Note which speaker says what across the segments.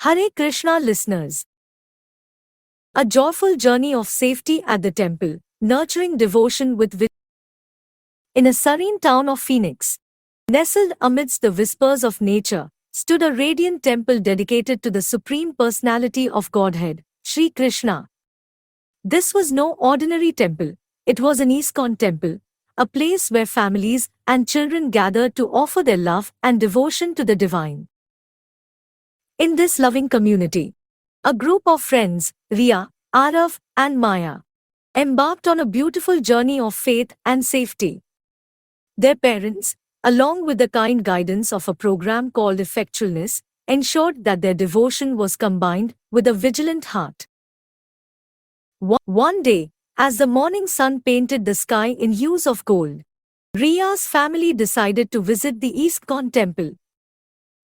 Speaker 1: Hare Krishna listeners. A joyful journey of safety at the temple, nurturing devotion with in a serene town of Phoenix, nestled amidst the whispers of nature, stood a radiant temple dedicated to the Supreme Personality of Godhead, Sri Krishna. This was no ordinary temple, it was an ISKCON temple, a place where families and children gathered to offer their love and devotion to the divine. In this loving community, a group of friends, Riya, Aarav, and Maya, embarked on a beautiful journey of faith and safety. Their parents, along with the kind guidance of a program called Effectualness, ensured that their devotion was combined with a vigilant heart. One day, as the morning sun painted the sky in hues of gold, Riya's family decided to visit the ISKCON temple.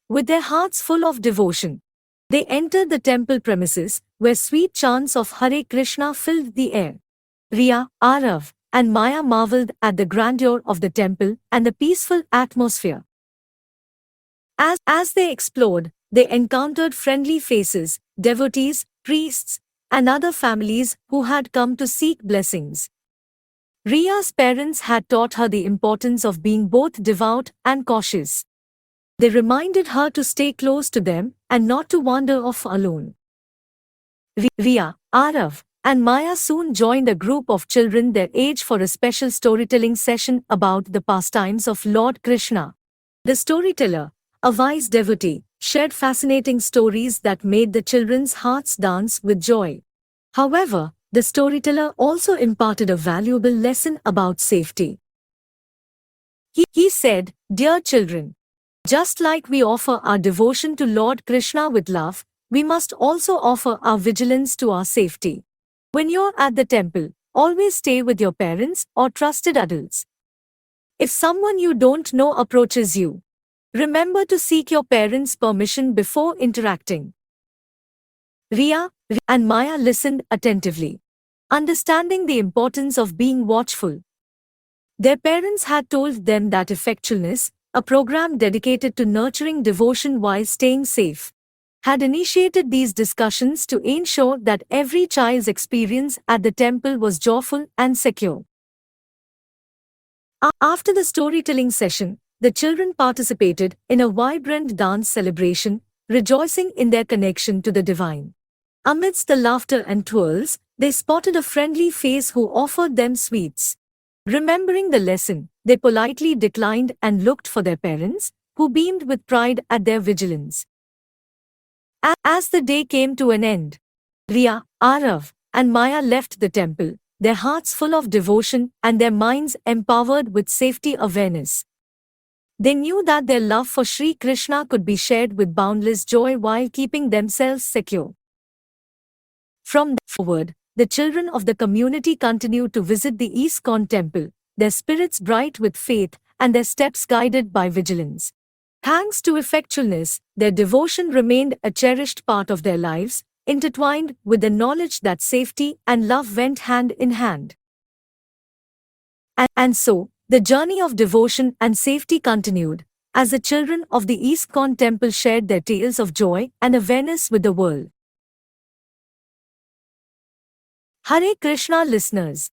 Speaker 1: With their hearts full of devotion, they entered the temple premises, where sweet chants of Hare Krishna filled the air. Riya, Aarav, and Maya marveled at the grandeur of the temple and the peaceful atmosphere. As they explored, they encountered friendly faces, devotees, priests, and other families who had come to seek blessings. Riya's parents had taught her the importance of being both devout and cautious. They reminded her to stay close to them and not to wander off alone. Riya, Aarav, and Maya soon joined a group of children their age for a special storytelling session about the pastimes of Lord Krishna. The storyteller, a wise devotee, shared fascinating stories that made the children's hearts dance with joy. However, the storyteller also imparted a valuable lesson about safety. He said, "Dear children, just like we offer our devotion to Lord Krishna with love, we must also offer our vigilance to our safety. When you're at the temple, always stay with your parents or trusted adults. If someone you don't know approaches you, remember to seek your parents' permission before interacting." Riya and Maya listened attentively, understanding the importance of being watchful. Their parents had told them that Effectualness, a program dedicated to nurturing devotion while staying safe, had initiated these discussions to ensure that every child's experience at the temple was joyful and secure. After the storytelling session, the children participated in a vibrant dance celebration, rejoicing in their connection to the divine. Amidst the laughter and twirls, they spotted a friendly face who offered them sweets. Remembering the lesson, they politely declined and looked for their parents, who beamed with pride at their vigilance. As the day came to an end, Riya, Aarav, and Maya left the temple, their hearts full of devotion and their minds empowered with safety awareness. They knew that their love for Sri Krishna could be shared with boundless joy while keeping themselves secure. From that forward, the children of the community continued to visit the ISKCON temple, their spirits bright with faith and their steps guided by vigilance. Thanks to Effectualness, their devotion remained a cherished part of their lives, intertwined with the knowledge that safety and love went hand in hand. And so, the journey of devotion and safety continued, as the children of the ISKCON temple shared their tales of joy and awareness with the world. Hare Krishna listeners.